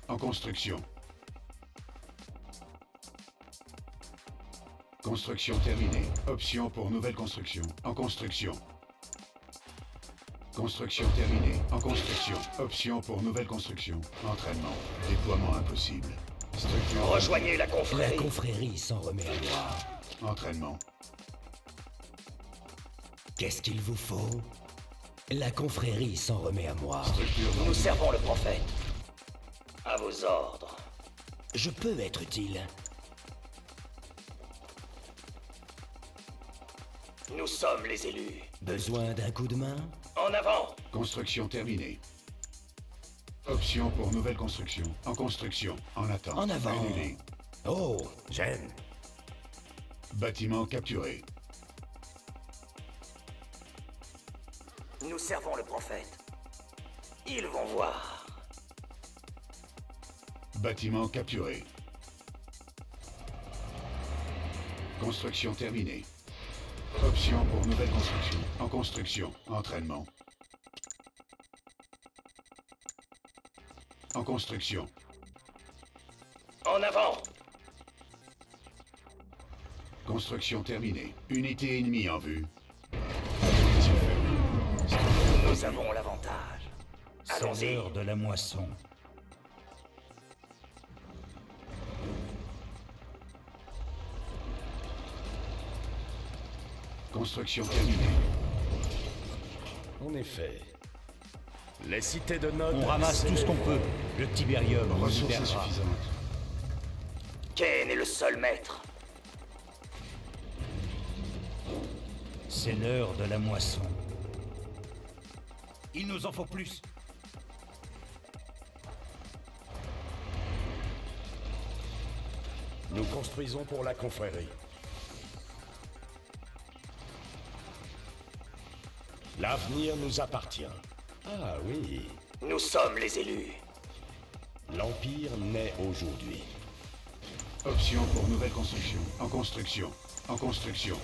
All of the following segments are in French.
En construction. Construction terminée. Option pour nouvelle construction. En construction. Construction terminée. En construction. Option pour nouvelle construction. Entraînement. Déploiement impossible. Structure. Rejoignez la La confrérie. confrérie s'en remet à moi. Entraînement. Qu'est-ce qu'il vous faut? La confrérie s'en remet à moi. Structure. Nous servons le prophète. À vos ordres. Je peux être utile. Nous sommes les élus. Besoin d'un coup de main? En avant. Construction terminée. Option pour nouvelle construction. En construction. En attente. En avant. Annulé. Oh, j'aime. Bâtiment capturé. Nous servons le prophète. Ils vont voir. Bâtiment capturé. Construction terminée. Option pour nouvelle construction. En construction. Entraînement. En construction. En avant. Construction terminée. Unité ennemie en vue. Nous avons l'avantage. C'est Allons-y. l'heure de la moisson. Construction terminée. En effet. Les cités de Nod... On ramasse tout ce qu'on peut. Le Tiberium nous Ressources libérera. insuffisantes. Kane est le seul maître. C'est l'heure de la moisson. Il nous en faut plus. Nous construisons pour la confrérie. L'avenir nous appartient. Ah oui, Nous sommes les élus. l'Empire naît aujourd'hui. Option pour nouvelle construction. En construction. En construction.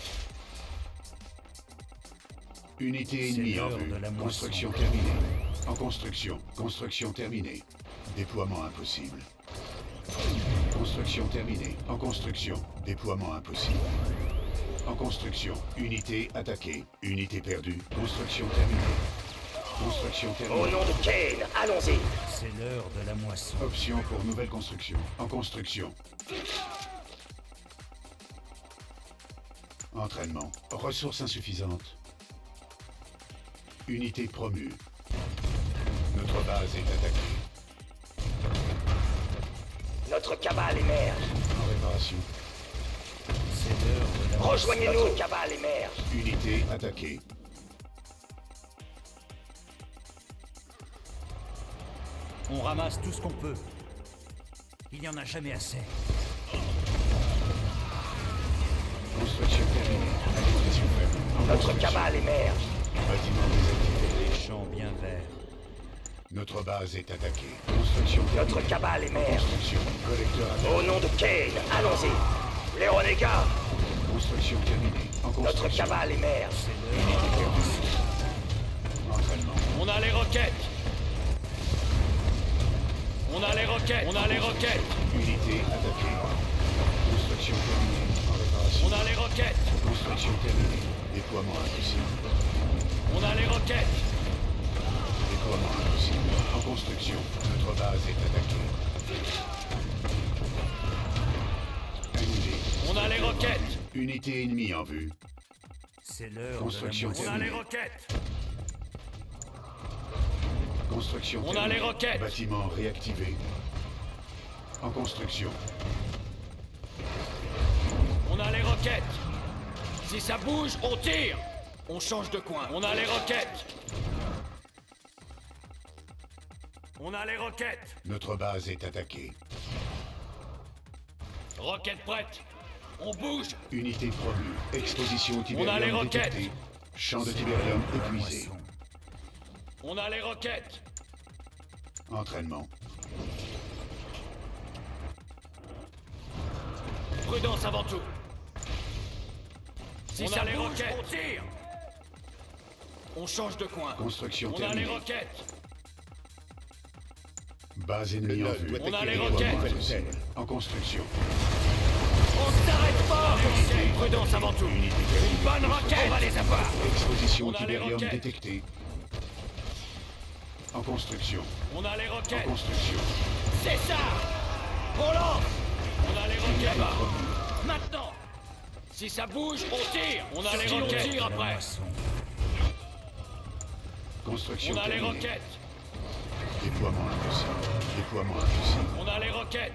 Unité C'est ennemie en l'heure vue. de la moisson. Construction terminée. En construction. Construction terminée. Déploiement impossible. Construction terminée. En construction. Déploiement impossible. En construction. Unité attaquée. Unité perdue. Construction terminée. Construction Au terminée. nom de Kane, allons-y. C'est l'heure de la moisson. Option pour nouvelle construction. En construction. Entraînement. Ressources insuffisantes. Unité promue. Notre base est attaquée. Notre cabale émerge. En réparation. C'est l'heure de la moisson. Rejoignez-nous. Notre cabale émerge. Unité attaquée. On ramasse tout ce qu'on peut. Il n'y en a jamais assez. Construction terminée. Alimentation faible. En Notre construction. cabale émerge. Bâtiment désactivé. Les champs bien verts. Notre base est attaquée. Construction terminée. Notre cabale En émerge. construction. Collecteur attaqué. Au nom de Kane, allons-y. Les renégats. Construction terminée. En Notre construction. cabale émerge. Unité perdue. Entraînement. On a les roquettes. On a les roquettes. On a les roquettes. Unité attaquée. Construction terminée. En réparation. On a les roquettes. Construction terminée. Déploiement impossible. On a les roquettes. Déploiement impossible. En construction. Notre base est attaquée. Annulé. On a les roquettes. Unité ennemie en vue. C'est l'heure de la Construction moisson. On a les terminée. roquettes. Construction On a terminée. les roquettes. Bâtiment réactivé. En construction. On a les roquettes. Si ça bouge, on tire. On change de coin. On a les roquettes. On a les roquettes. Notre base est attaquée. Roquettes prêtes. On bouge. Unité promue. Exposition au On a Tiberium les roquettes. détectée. Champ de Tiberium La épuisé. moisson. On a les roquettes. Entraînement. Prudence avant tout. Si On ça a les bouge, roquettes. on tire. On change de coin. Construction On a les terminée. roquettes. Base ennemie en node vue. doit On a les acquérir roquettes. une nouvelle celle. En construction. On ne s'arrête pas. Prudence avant tout. Unité Une perdue. bonne roquette. On va les avoir. Exposition On a les Tiberium roquettes. détectée. En construction. On a les En roquettes. construction. C'est ça. On lance. On a les roquettes. Unité promue. Maintenant. Si ça bouge, on tire. On a les roquettes. On tire après. Construction On a les terminée. roquettes. Déploiement impossible. Déploiement impossible. On a les roquettes.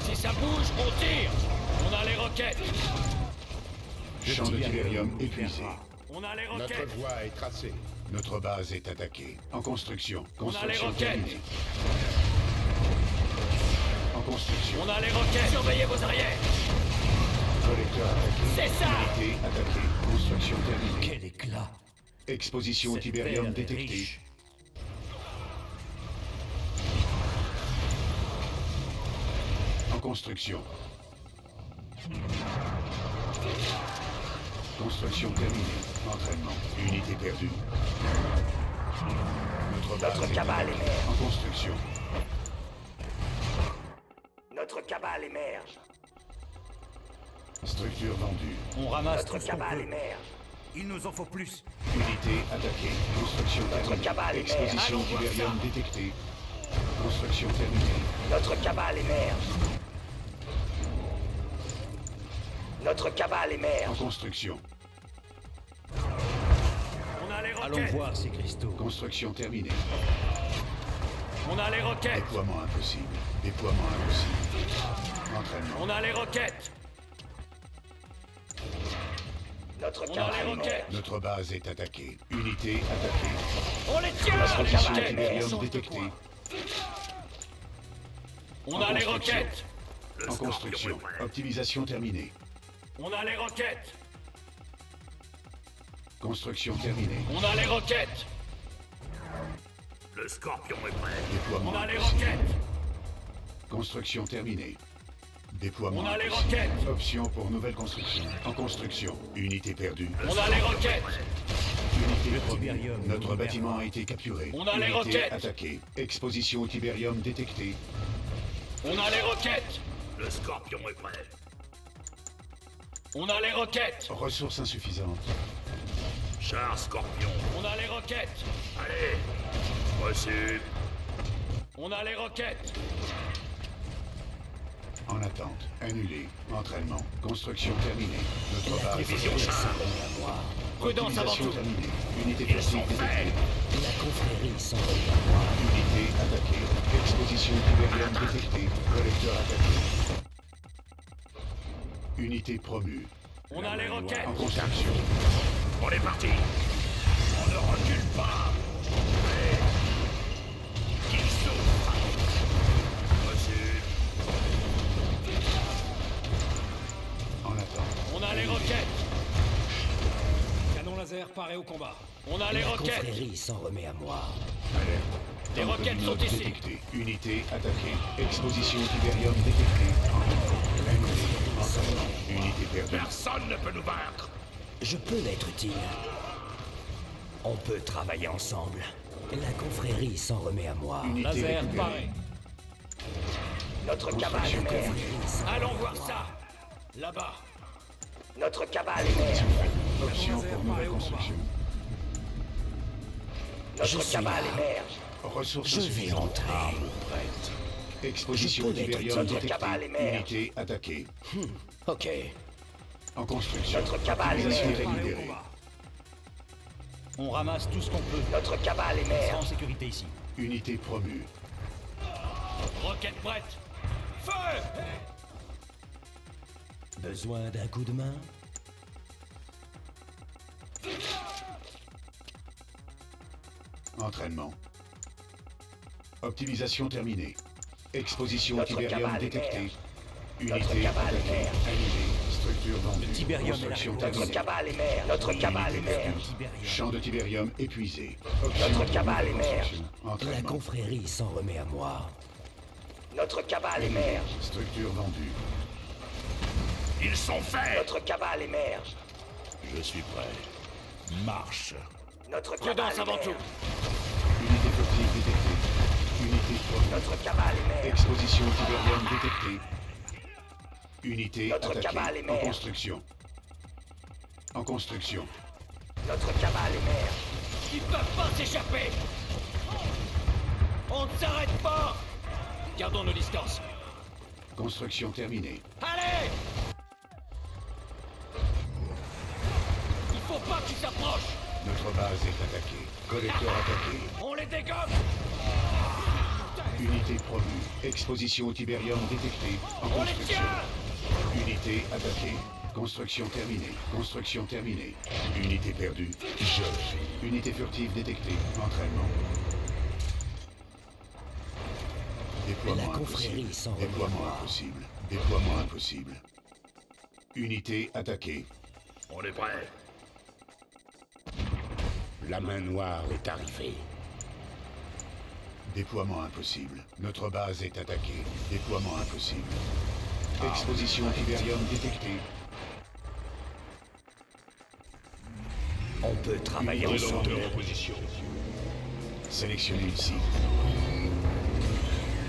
Si ça bouge, on tire. On a les roquettes. Champ de Tiberium épuisé. On a les Notre roquettes. voie est tracée. Notre base est attaquée. En construction. On a les Construction roquettes. terminée. En construction. On a les roquettes. Surveillez vos arrières. Collecteur attaqué. C'est ça. Unité attaquée. Construction terminée. Quel éclat! Exposition Cette Tiberium terre est détectée. riche. En construction. Construction terminée. Entraînement. Unité perdue. Notre base Notre est cabale attaquée. émerge. En construction. Notre cabale émerge. Structure vendue. On ramasse Notre tout ce qu'on cabale peut. émerge. Il nous en faut plus. Unité attaquée. Construction terminée. cabale émerge. Exposition Allons voir Tiberium ça. détectée. Construction terminée. Notre cabale émerge. Notre cabale En émerge. construction. On a les Allons roquettes. voir ces cristaux. Construction terminée. On a les roquettes. Déploiement impossible. Déploiement impossible. Entraînement. On a les roquettes. Notre On a cabale les émerge. roquettes. Notre base est attaquée. Unité attaquée. On les tient. Exposition cabale Tiberium émerge. détectée. On a les roquettes. En construction. Optimisation terminée. On a les roquettes. Construction terminée. On a les roquettes. Le scorpion est prêt. Déploiement On a les impossible. roquettes. Construction terminée. Déploiement On a les impossible. roquettes. Option pour nouvelle construction. En construction. Unité perdue. On a les roquettes. Unité promue. Tiberium Notre nous bâtiment a été capturé. On a les Unité roquettes. attaquée. Exposition au Tiberium détectée. On a les roquettes. Le scorpion est prêt. On a les roquettes. Ressources insuffisantes. Char scorpion. On a les roquettes. Allez. Reçu. On a les roquettes. En attente. Annulé. Entraînement. Construction terminée. Notre base est Prudence avant Optimisation tout. terminée. Unité passive détectée. La confrérie s'en Unité attaquée. Exposition Tiberium détectée. Collecteur attaqué. Unité promue. On a les roquettes. En construction. On est parti. On ne recule pas. Prêt. Qu'il souffre. Reçu. En attente. On a les roquettes. Canon laser paré au combat. On a les La roquettes. confrérie s'en remet à moi. Alerte. Les Temple roquettes du sont Nord ici. détectée. Unité attaquée. Exposition Tiberium détectée. Annulé. Entraînement. Unité perdue. Personne ne peut nous vaincre. Je peux être utile. On peut travailler ensemble. La confrérie s'en remet à moi. Unité Laser récupérée. paré. Notre cabale Construction émerge. terminée. Allons voir ça. Là-bas. Notre cabale émerge. Option laser pour paré nouvelle au combat. construction. Je Notre suis cabale là. émerge. Ressources Je vais insuffisantes. entrer. Exposition Je peux être Tiberium utile. détectée. Cabale émerge. Unité attaquée. Ok. En construction. Notre cabale Optimisation émerge. Paré au libérée. combat. On ramasse tout ce qu'on peut. Notre cabale On sera en émerge. sécurité ici. Unité promue. Roquette prête. Feu. Besoin d'un coup de main? Entraînement. Optimisation terminée. Exposition Notre Tiberium cabale détectée. émerge. Unité cabale attaquée. émerge. Annulée. Structure vendue. Tiberium est Construction la Notre terminée. cabale émerge. Notre cabale Unité émerge. perdue. Tiberium. Champ de Tiberium épuisé. Option Notre pour cabale nouvelle émerge. construction. La Entraînement. confrérie s'en remet à moi. Notre cabale émerge. Structure vendue. Ils sont faits. Notre cabale émerge. Je suis prêt. Marche. Notre cabale Prudence avant émerge. tout. Unité furtive détectée. promu. Notre cabale est mère. Exposition Tiberium détectée. Unité Notre attaquée. cabale est En mère. construction. En construction. Notre cabale est mère. Ils peuvent pas s'échapper. On ne s'arrête pas. Gardons nos distances. Construction terminée. Allez! Il faut pas qu'ils s'approchent. Notre base est attaquée. Collecteur attaqué. On les dégomme. Unité promue. Exposition au Tiberium détectée. En On les construction. tient. Unité attaquée. Construction terminée. Construction terminée. Unité perdue. Unité furtive détectée. Entraînement. Déploiement La confrérie impossible. s'en Déploiement remettra. impossible. Déploiement impossible. Unité attaquée. On est prêt. La main noire est arrivée. Déploiement impossible. Notre base est attaquée. Déploiement impossible. Exposition Tiberium détectée. On peut travailler ensemble. En position. Sélectionnez ici.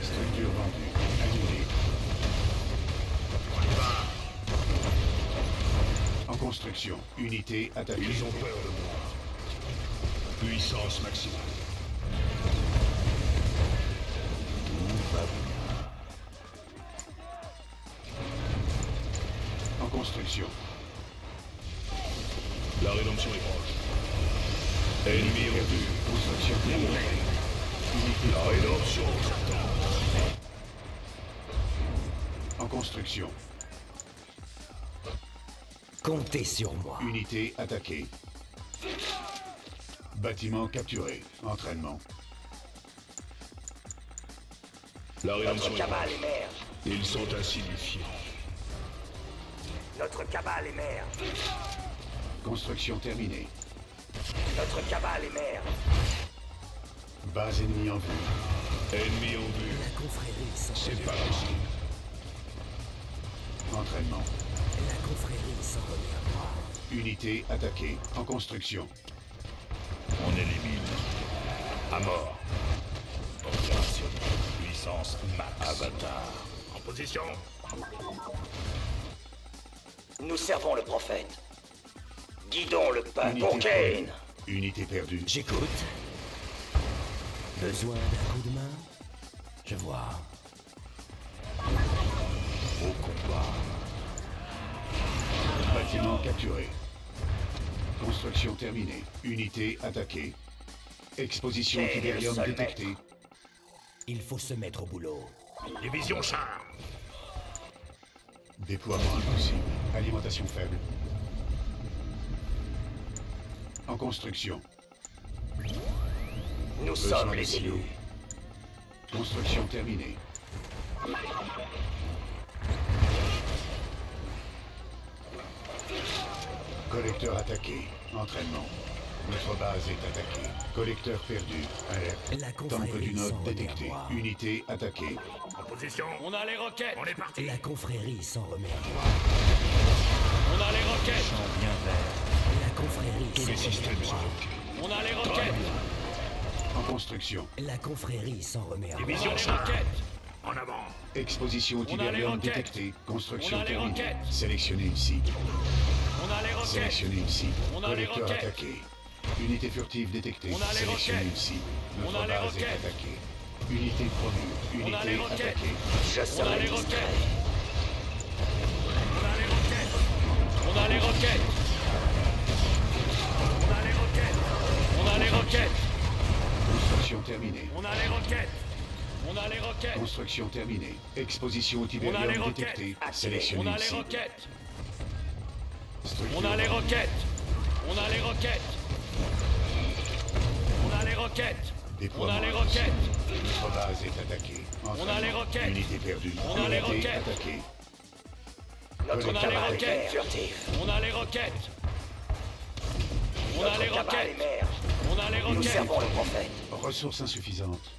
Structure vendue. Annulée. En construction. Unité attaquée. Ils ont peur de moi. Puissance maximale. En construction. La rédemption est proche. Ennemi perdu. Construction terminée. Unité La rédemption s'attend. en construction. Comptez sur moi. Unité attaquée. Bâtiment capturé. Entraînement. La rédemption Notre est cabale proche. est mère. Ils sont insignifiants. Notre cabale est mère. Construction terminée. Notre cabale est mère. Base ennemie en vue. Ennemi en vue. La confrérie s'en C'est pas possible. Entraînement. La confrérie s'en reviendra. Unité attaquée. En construction. On élimine. À mort. Opérationnel. Puissance max. Avatar. En position. Nous servons le prophète. Guidons le peuple. Unité Pour Kane. perdue. Unité perdue. J'écoute. Besoin d'un coup de main? Je vois. Au combat. Bâtiment capturé. Construction terminée. Unité attaquée. Exposition Quel est le Tiberium seul détectée. Il faut se mettre au boulot. Division char. Déploiement impossible. Alimentation faible. En construction. Nous Besoin sommes de les silos. élus. Construction terminée. Collecteur attaqué. Entraînement. Notre base est attaquée. Collecteur perdu. Alerte. La Temple confrérie du s'en Nord détecté. remet à moi. Unité attaquée. En position. On a les roquettes. On est parti. La confrérie s'en remet à moi. On a les roquettes. Bien vert. La confrérie Tous s'en les remet systèmes à sont moi. bloqués. On a les roquettes. En construction. La confrérie s'en remet à moi. On a Division les char. roquettes. En avant. Exposition au On a les Tiberium roquettes. détectée. Construction On a les terminée. roquettes. Sélectionnez ici. On a les roquettes. Sélectionnez ici. On a les Collecteur roquettes. attaqué. Unité furtive détectée. On a les Sélectionnez roquettes. ici. On Notre a les base est roquettes. attaquée. Unité promue. On a les Unité roquettes. attaquée. Je On a serai les discret. roquettes. On a les roquettes. On a les roquettes. On a les roquettes. On a les roquettes. Construction terminée. On a les roquettes. On a les roquettes. Construction terminée. Exposition au On a les Tiberium roquettes. détectée. On On Sélectionnez a les ici. roquettes. Structure On a les vendue. roquettes. On a les roquettes. On a les roquettes. On Déploiement a les impossible. roquettes. Notre base est attaquée. On a les Entraînement. roquettes. Unité perdue. On a les Unité roquettes. attaquée. Notre On a les cabale est roquettes. mère. Furtif. On a les roquettes. On a Notre les cabale est roquettes. mère. On a les Nous roquettes. servons le prophète. Ressources insuffisantes.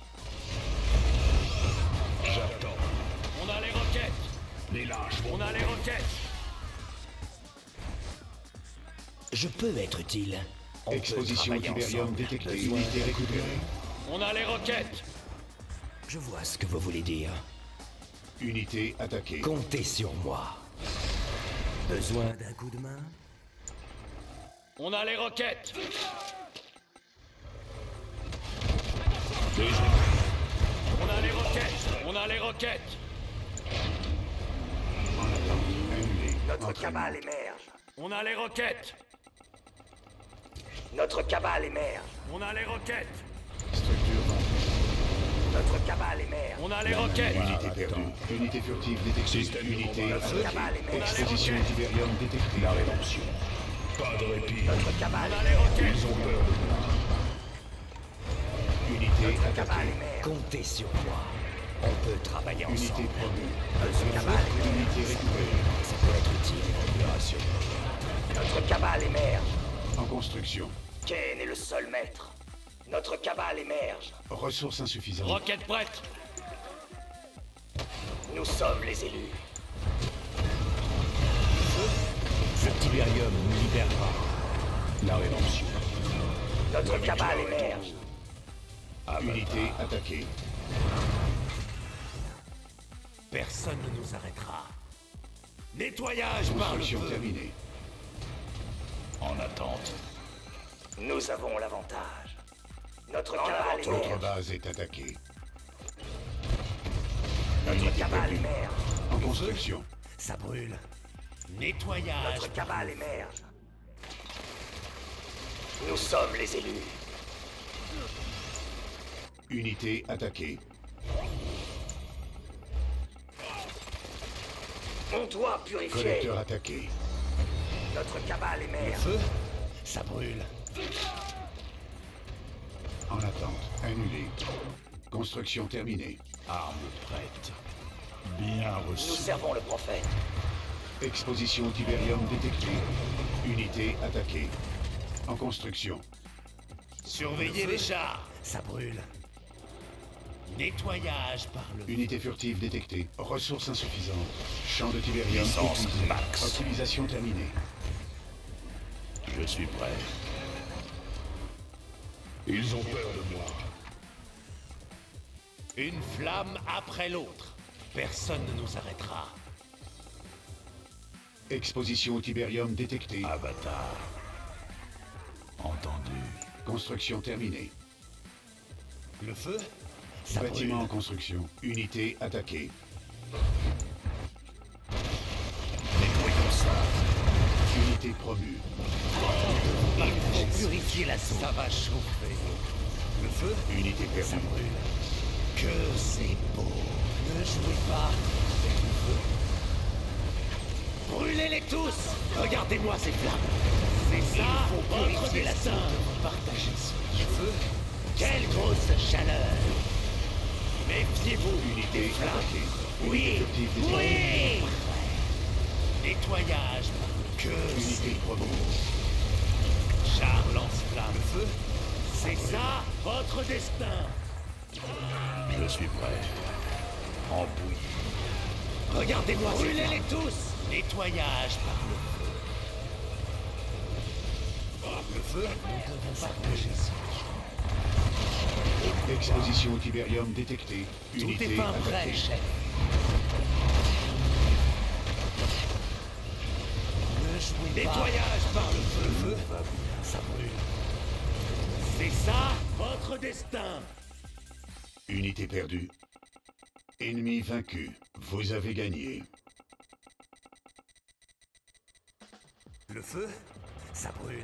J'attends. On a les roquettes. Les lâches vont. On a les roquettes. Je peux être utile. On Exposition au peut travailler Tiberium ensemble. détectée. Besoin Unité d'un coup de récupérée. main? On a les roquettes. Je vois ce que vous voulez dire. Unité attaquée. Comptez sur moi. Besoin d'un coup de main? On a les roquettes. Déjà. On a les roquettes. On a les roquettes. En attente. Annulé. Notre Entraînement. cabale émerge. On a les roquettes. Notre cabale émerge. On a les roquettes. Structure vendue. Notre cabale émerge. On a les roquettes. Unité perdue. Unité furtive détectée. Système de Unité commande. Notre cabale attaquée. émerge. Exposition d'Iberium détectée. La rédemption. Pas de répit. Notre cabale On a les roquettes. Ils ont peur de moi. Unité Notre cabale attaquée. émerge. Comptez sur moi. On peut travailler Unité ensemble. promue. Notre cabale émerge. Unité récupérée. Ça peut être utile. Opérationnel. Notre cabale émerge. En construction. Kane est le seul maître. Notre cabale émerge. Ressources insuffisantes. Roquettes prêtes. Nous sommes les élus. Ce Tiberium nous libérera. La rédemption. Notre La cabale victoire est en émerge. vous. Unité attaquée. Personne ne nous arrêtera. Nettoyage par le Construction feu. terminée. En attente. Nous avons l'avantage. Notre cabale Notre émerge. base est attaquée. Notre Unité cabale perdue. émerge. En construction. Ça brûle. Nettoyage. Notre cabale émerge. Nous sommes les élus. Unité attaquée. On doit purifier. Collecteur attaqué. Notre cabale émerge. Feu. Ça brûle. En attente. Annulé. Construction terminée. Arme prête. Bien Nous reçu. servons le prophète. Exposition d'Iberium détectée. Unité attaquée. En construction. Surveillez les chars. Ça brûle. Nettoyage par le feu. Unité furtive détectée. Ressources insuffisantes. Champ de Tiberium Puissance épuisé. max. Optimisation terminée. Je suis prêt. Ils ont peur de moi. Une flamme après l'autre. Personne ne nous arrêtera. Exposition au Tiberium détectée. Avatar. Entendu. Construction terminée. Le feu. Ça Bâtiment en brûle. construction. Unité attaquée. Nettoyons ça. Unité promue. Il faut purifier la zone. Ça va chauffer. Le feu. Unité Ça perdue. brûle. Que c'est beau. Ne jouez pas avec le feu. Brûlez-les tous. Regardez-moi ces flammes. C'est ça. Il faut purifier la zone. Partagez ce feu. Quelle grosse chaleur. Méfiez-vous. Unité des flammes. attaquée. Oui. Unité furtive détectée. Oui. Nettoyage par le que Unité promue. Char lance-flamme. Le feu. C'est ça votre destin. Je suis prêt. En bouillie. Regardez-moi. Brûlez-les tous. Nettoyage par le feu. Le feu. Nous devons partager ça. Exposition au Tiberium détectée. Tout Unité est fin prêt, attaquée. chef. Ne jouez pas. Nettoyage par le feu. Le feu. Ça brûle. C'est ça votre destin. Unité perdue. Ennemi vaincu. Vous avez gagné. Le feu. Ça brûle.